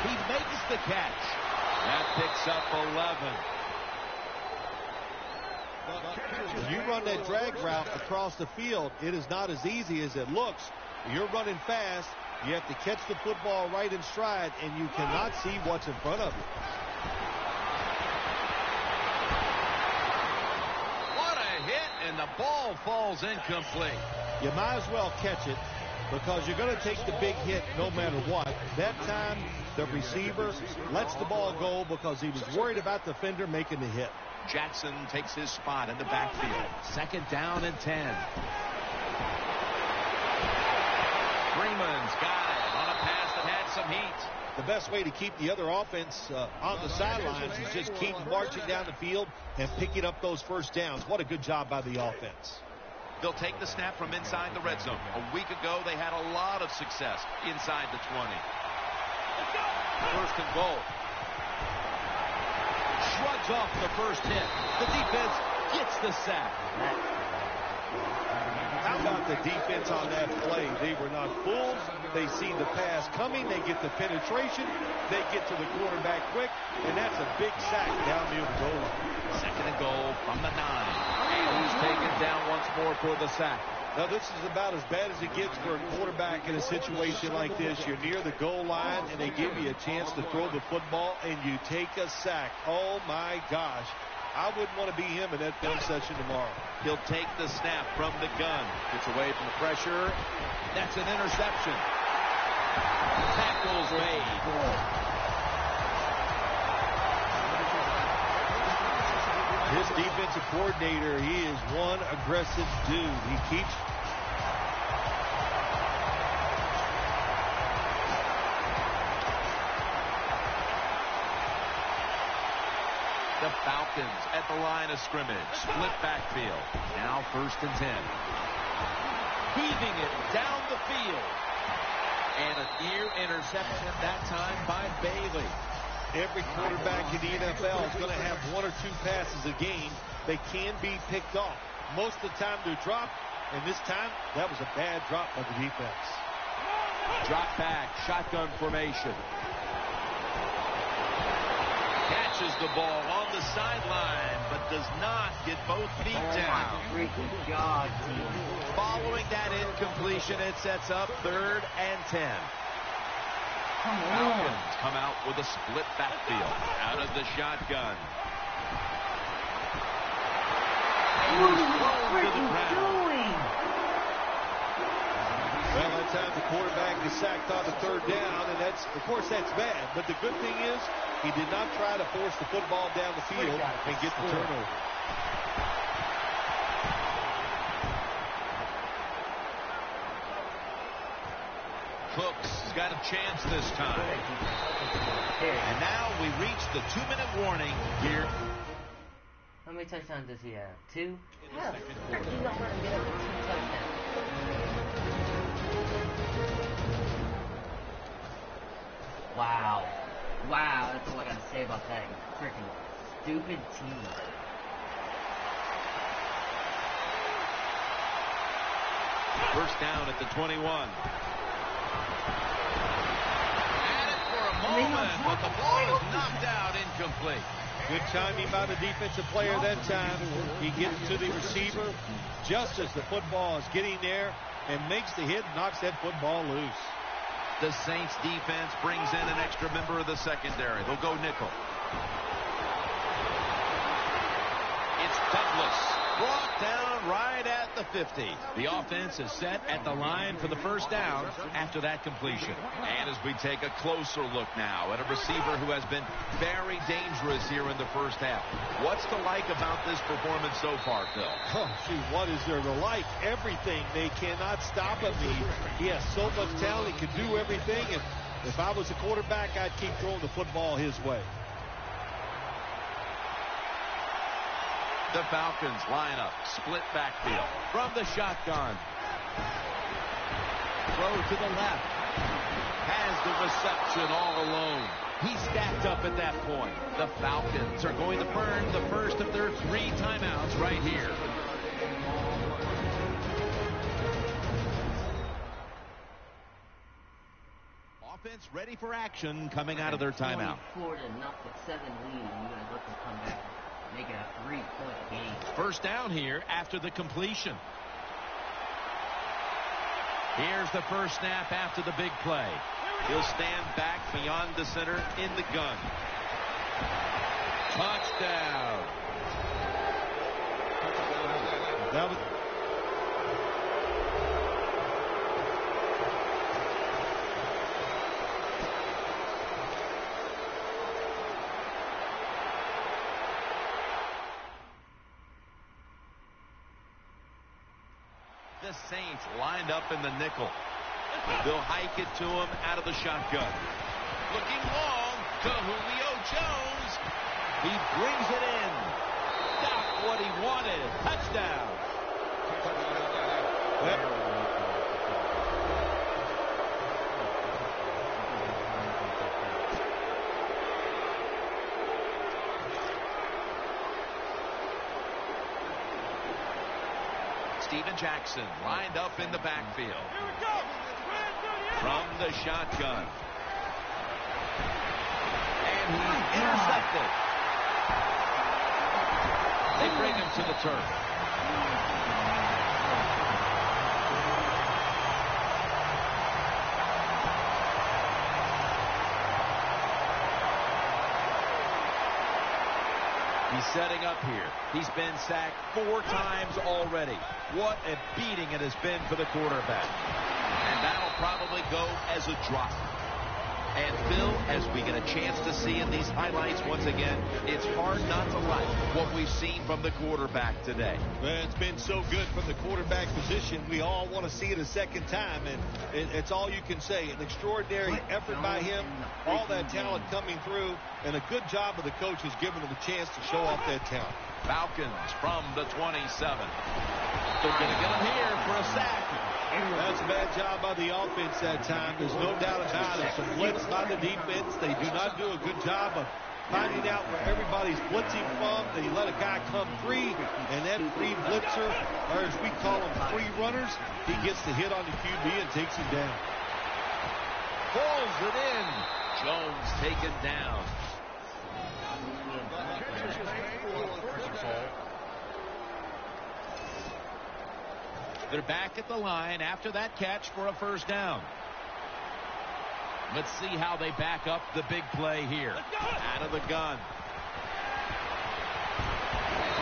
He makes the catch. That picks up 11. When you run that drag route across the field, it is not as easy as it looks. You're running fast. You have to catch the football right in stride, and you cannot see what's in front of you. What a hit, and the ball falls incomplete. You might as well catch it because you're going to take the big hit no matter what. That time, the receiver lets the ball go because he was worried about the defender making the hit. Jackson takes his spot in the backfield. 2nd down and 10. Freeman's got it on a pass that had some heat. The best way to keep the other offense on the sidelines is just keep marching down the field and picking up those first downs. What a good job by the offense. They'll take the snap from inside the red zone. A week ago, they had a lot of success inside the 20. 1st and goal. Shrugs off the first hit. The defense gets the sack. How about the defense on that play? They were not fools. They see the pass coming. They get the penetration. They get to the quarterback quick, and that's a big sack down near the goal line. 2nd and goal from the 9. And he's taken down once more for the sack. Now, this is about as bad as it gets for a quarterback in a situation like this. You're near the goal line, and they give you a chance to throw the football, and you take a sack. Oh, my gosh. I wouldn't want to be him in that film session tomorrow. He'll take the snap from the gun. Gets away from the pressure. That's an interception. Tackles made. His defensive coordinator, he is one aggressive dude. He keeps... The Falcons at the line of scrimmage. Split backfield. Now 1st and 10. Heaving it down the field. And a near interception that time by Bailey. Every quarterback in the NFL is going to have 1 or 2 passes a game. They can be picked off. Most of the time they're dropped, and this time that was a bad drop by the defense. Drop back, shotgun formation. Catches the ball on the sideline, but does not get both feet down. freaking God, Following that incompletion, it sets up 3rd and 10. Falcons come out with a split backfield out of the shotgun. What are you freaking doing? Well, that time the quarterback is sacked on the 3rd down, and that's, of course, that's bad. But the good thing is he did not try to force the football down the field and get the turnover. Cooks has got a chance this time. And now we reach the 2-minute warning here. How many touchdowns does he have? 2? How the frick you don't let him get up to 2 touchdowns? Wow. Wow, that's all I gotta say about that freaking stupid team. First down at the 21. At it for a moment, but the ball is knocked out incomplete. Good timing by the defensive player that time. He gets to the receiver just as the football is getting there and makes the hit, knocks that football loose. The Saints defense brings in an extra member of the secondary. They'll go nickel. It's Douglas, brought down right at the 50. The offense is set at the line for the first down after that completion. And as we take a closer look now at a receiver who has been very dangerous here in the first half. What's to like about this performance so far, Phil? Oh, gee, what is there to like? Everything. They cannot stop him. He has so much talent. He can do everything. And if I was a quarterback, I'd keep throwing the football his way. The Falcons line up, split backfield from the shotgun. Throw to the left. Has the reception all alone. He's stacked up at that point. The Falcons are going to burn the first of their 3 timeouts right here. Offense ready for action coming out of their timeout. 4-7 lead, and you guys let them come back. Make it a 3-point game. First down here after the completion. Here's the first snap after the big play. He'll stand back beyond the center in the gun. Touchdown. That was the Saints lined up in the nickel. They'll hike it to him out of the shotgun. Looking long to Julio Jones. He brings it in. Got what he wanted. Touchdown. Steven Jackson lined up in the backfield. From the shotgun. And he's intercepted. They bring him to the turf. He's setting up here. He's been sacked 4 times already. What a beating it has been for the quarterback. And that'll probably go as a drop. And Phil, as we get a chance to see in these highlights once again, it's hard not to like what we've seen from the quarterback today. Well, it's been so good from the quarterback position. We all want to see it a second time, and it's all you can say. An extraordinary effort by him, all that talent coming through, and a good job of the coaches giving him a chance to show off that talent. Falcons from the 27. They're going to get him here for a sack. That's a bad job by the offense that time. There's no doubt about it. Some blitz by the defense. They do not do a good job of finding out where everybody's blitzing from. They let a guy come free, and that free blitzer, or as we call them, free runners, he gets the hit on the QB and takes him down. Pulls it in. Jones taken down. They're back at the line after that catch for a first down. Let's see how they back up the big play here. Out of the gun.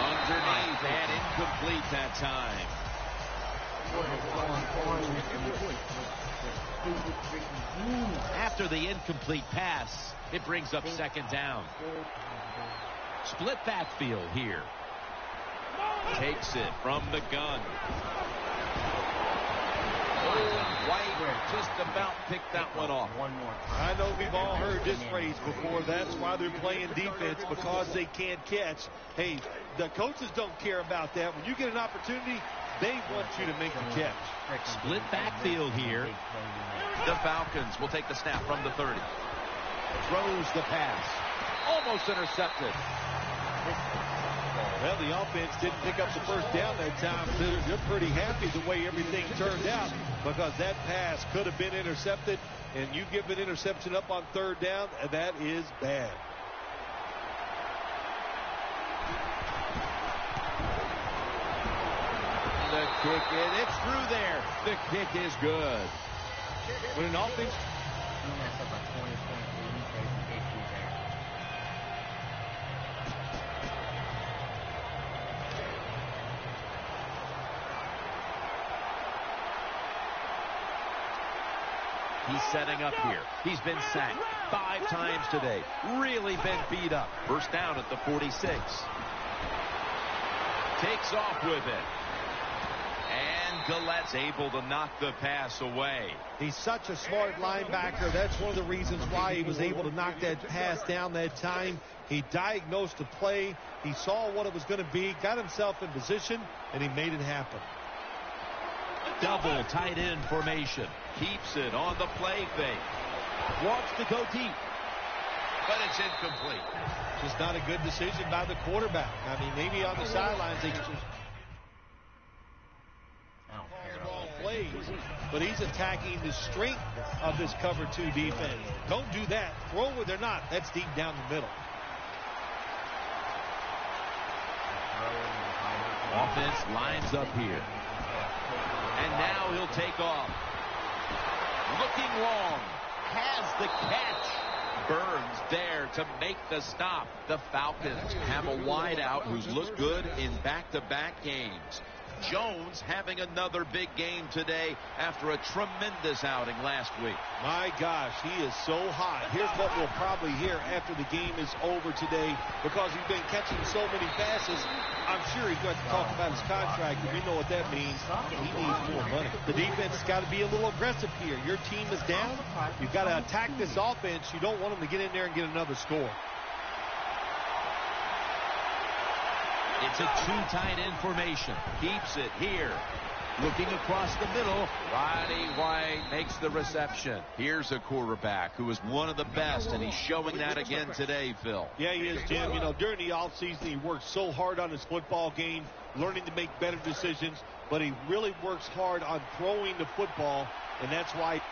Underneath and incomplete that time. After the incomplete pass, it brings up second down. Split backfield here. Takes it from the gun. White just about picked that one off. I know we've all heard this phrase before. That's why they're playing defense, because they can't catch. Hey, the coaches don't care about that. When you get an opportunity, they want you to make the catch. Split backfield here. The Falcons will take the snap from the 30. Throws the pass. Almost intercepted. Well, the offense didn't pick up the first down that time. They're pretty happy the way everything turned out, because that pass could have been intercepted, and you give an interception up on third down, and that is bad. kick in. It's through there. The kick is good. When an offense... He's setting up here. He's been sacked 5 times today. Really been beat up. First down at the 46. Takes off with it. And Gallette's able to knock the pass away. He's such a smart linebacker. That's one of the reasons why he was able to knock that pass down that time. He diagnosed the play. He saw what it was going to be, got himself in position, and he made it happen. Double tight end formation. Keeps it on the play fake. Wants to go deep. But it's incomplete. Just not a good decision by the quarterback. I mean, maybe on the sidelines they could just call the wrong plays. But he's attacking the strength of this cover 2 defense. Don't do that. Throw where they're not. That's deep down the middle. Offense lines up here. And now he'll take off. Looking long. Has the catch. Burns there to make the stop. The Falcons have a wideout who's looked good in back-to-back games. Jones having another big game today after a tremendous outing last week. My gosh, he is so hot. Here's what we'll probably hear after the game is over today, because he's been catching so many passes. I'm sure he's going to talk about his contract, and we know what that means. He needs more money. The defense has got to be a little aggressive here. Your team is down. You've got to attack this offense. You don't want them to get in there and get another score. It's a 2 tight end formation. Keeps it here. Looking across the middle. Roddy White makes the reception. Here's a quarterback who is one of the best, and he's showing that again today, Phil. Yeah, he is, Jim. You know, during the offseason, he works so hard on his football game, learning to make better decisions, but he really works hard on throwing the football, and that's why he's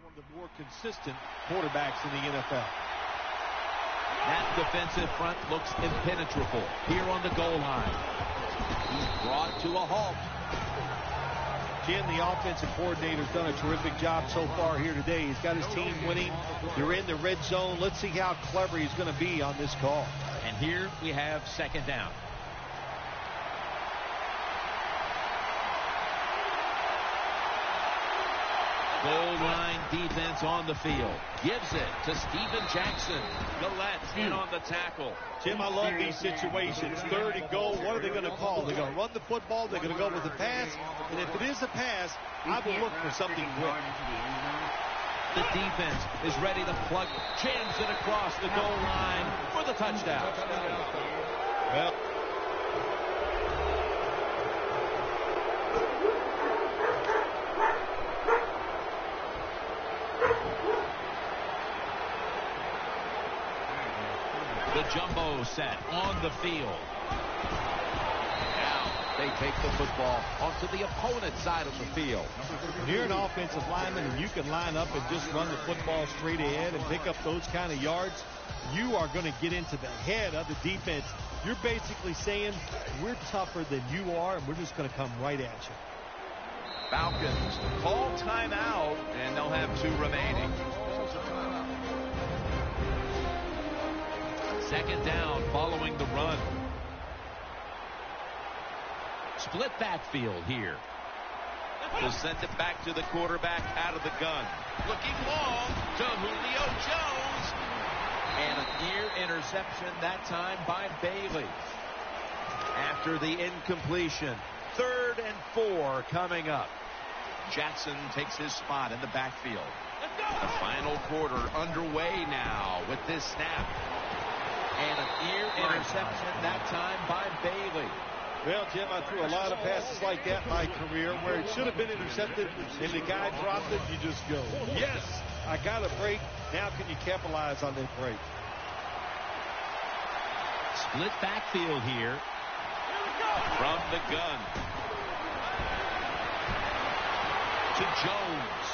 one of the more consistent quarterbacks in the NFL. That defensive front looks impenetrable here on the goal line. He's brought to a halt. Jim, the offensive coordinator's done a terrific job so far here today. He's got his team winning. They're in the red zone. Let's see how clever he's going to be on this call. And here we have second down. Goal line defense on the field. Gives it to Steven Jackson. Gallette's in on the tackle. Jim, I love these situations. 3rd and goal. What are they going to call? They're going to run the football. They're going to go with the pass. And if it is a pass, I will look for something quick. The defense is ready to plug. Jams it across the goal line for the touchdown. Well, the jumbo set on the field. Now they take the football onto the opponent's side of the field. When you're an offensive lineman and you can line up and just run the football straight ahead and pick up those kind of yards, you are going to get into the head of the defense. You're basically saying, we're tougher than you are, and we're just going to come right at you. Falcons call timeout, and they'll have 2 remaining. Second down following the run. Split backfield here. They'll send it back to the quarterback out of the gun. Looking long to Julio Jones. And a near interception that time by Bailey. After the incompletion. 3rd and 4 coming up. Jackson takes his spot in the backfield. The final quarter underway now with this snap. And a near interception that time by Bailey. Well, Jim, I threw a lot of passes like that in my career where it should have been intercepted and the guy dropped it. You just go, yes, I got a break. Now can you capitalize on that break? Split backfield here. From the gun. To Jones.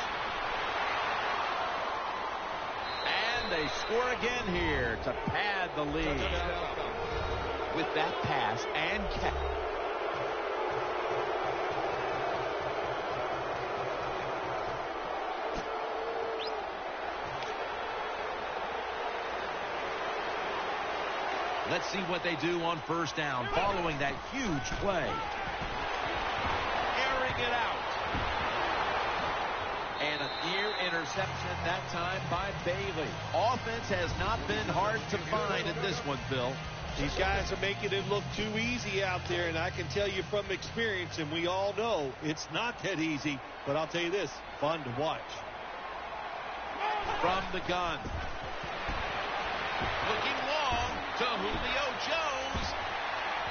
They score again here to pad the lead. with that pass and catch. Let's see what they do on first down following that huge play. Airing it out. And a near interception that time by Bailey. Offense has not been hard to find in this one, Phil. These guys are making it look too easy out there, and I can tell you from experience, and we all know it's not that easy, but I'll tell you this, fun to watch. From the gun. Looking long to Julio Jones.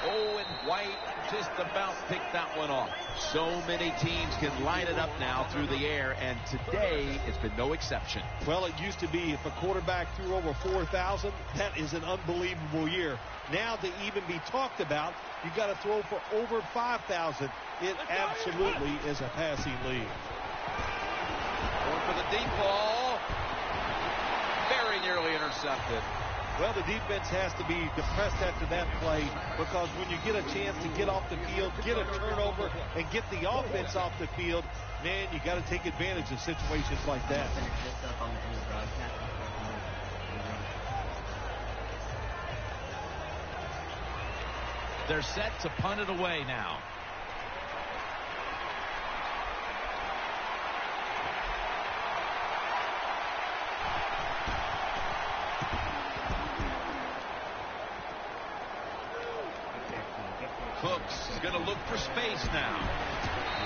Oh, and White just about picked that one off. So many teams can line it up now through the air, and today it's been no exception. Well, it used to be if a quarterback threw over 4,000, that is an unbelievable year. Now to even be talked about, you got to throw for over 5,000. It absolutely is a passing league. Going for the deep ball. Very nearly intercepted. Well, the defense has to be depressed after that play, because when you get a chance to get off the field, get a turnover, and get the offense off the field, man, you got to take advantage of situations like that. They're set to punt it away now. Cooks is going to look for space now.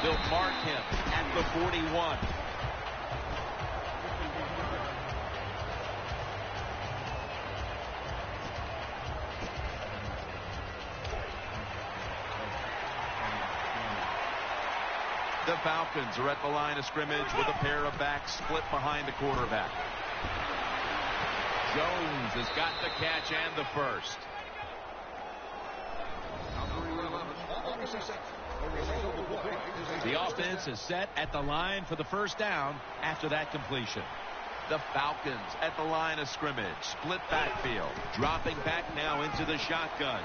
They'll mark him at the 41. The Falcons are at the line of scrimmage with a pair of backs split behind the quarterback. Jones has got the catch and the first. The offense is set at the line for the first down after that completion. The Falcons at the line of scrimmage. Split backfield. Dropping back now into the shotgun.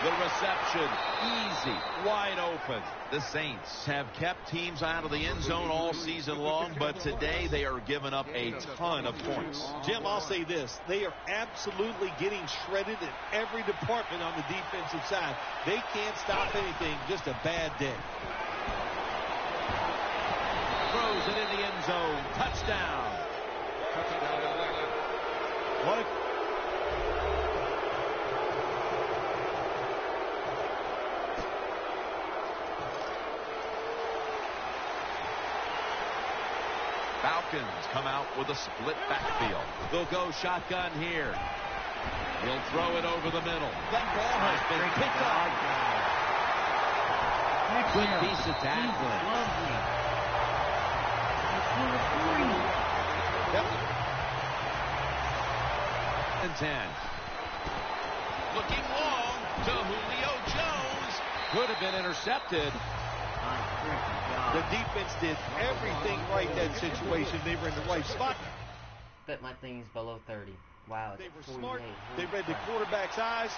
The reception, easy, wide open. The Saints have kept teams out of the end zone all season long, but today they are giving up a ton of points. Jim, I'll say this. They are absolutely getting shredded in every department on the defensive side. They can't stop anything, just a bad day. Throws it in the end zone. Touchdown. What a Falcons come out with a split backfield. They'll go shotgun here. He'll throw it over the middle. That ball has been picked up. Good piece of tackling. And 10. Looking long to Julio Jones. Could have been intercepted. The defense did everything right in that situation. They were in the right spot. Bet my thing's below 30. Wow, They were smart. They read the quarterback's eyes,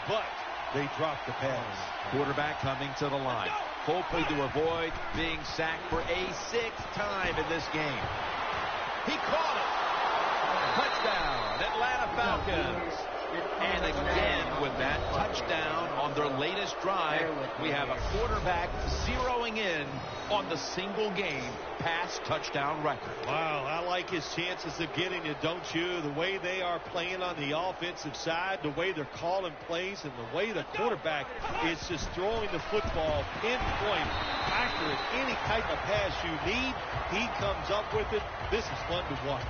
but they dropped the pass. Quarterback coming to the line, hoping to avoid being sacked for a 6th time in this game. He caught it. Touchdown, Atlanta Falcons. And again, with that touchdown on their latest drive, we have a quarterback zeroing in on the single game pass touchdown record. Wow, I like his chances of getting it, don't you? The way they are playing on the offensive side, the way they're calling plays, and the way the quarterback is just throwing the football pinpoint, accurate, any type of pass you need, he comes up with it. This is fun to watch.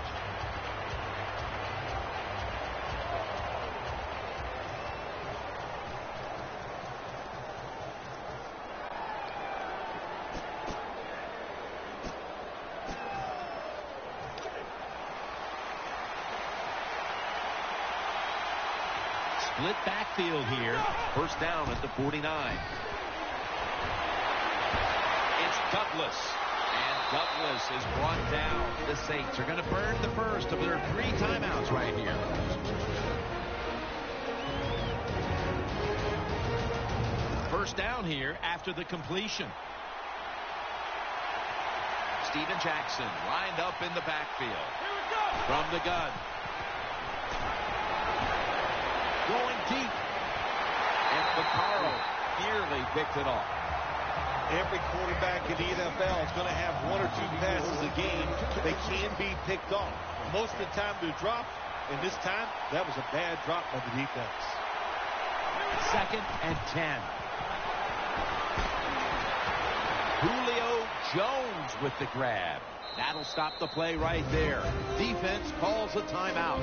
Split backfield here. First down at the 49. It's Douglas. And Douglas is brought down. The Saints are going to burn the first of their 3 timeouts right here. first down here after the completion. Steven Jackson lined up in the backfield. From the gun. Going deep. And Vaccaro nearly picked it off. Every quarterback in the NFL is going to have one or two passes a game. They can be picked off. Most of the time they're dropped, and this time that was a bad drop by the defense. 2nd and 10. Julio Jones with the grab. That'll stop the play right there. Defense calls a timeout.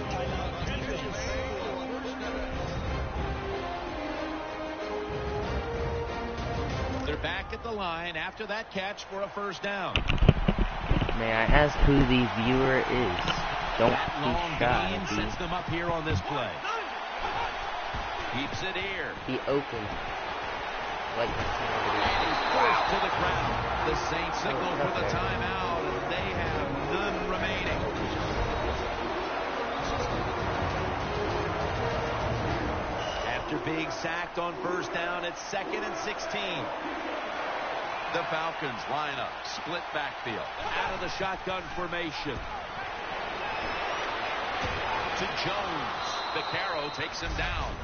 They're back at the line after that catch for a first down. May I ask who the viewer is? Don't that be long shy. gain sets them up here on this play. Keeps it here. He opened. Like He's forced to the ground. The Saints signal for the timeout, and they have none remaining. After being sacked on first down, it's 2nd and 16. The Falcons line up, split backfield, out of the shotgun formation. To Jones. Vaccaro takes him down.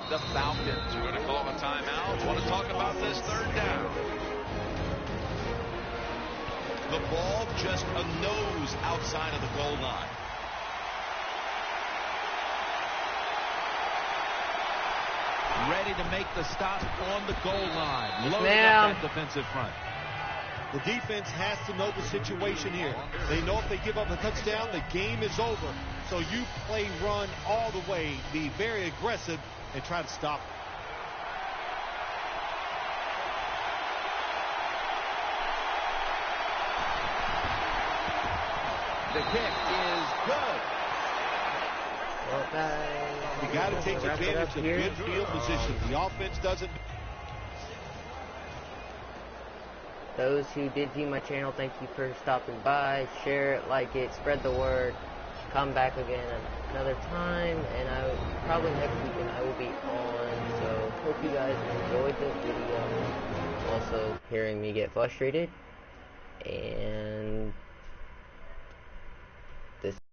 The Falcons are going to call a timeout. Want to talk about this third down. The ball just a nose outside of the goal line. Ready to make the stop on the goal line. Loading up that defensive front. The defense has to know the situation here. They know if they give up a touchdown, the game is over. So you play run all the way, be very aggressive, and try to stop it. The kick is good. You got to take advantage of good field position. The offense doesn't. Those who did view my channel, thank you for stopping by. Share it, like it, spread the word. Come back again another time, and probably next weekend I will be on. So hope you guys enjoyed the video. Also hearing me get frustrated, and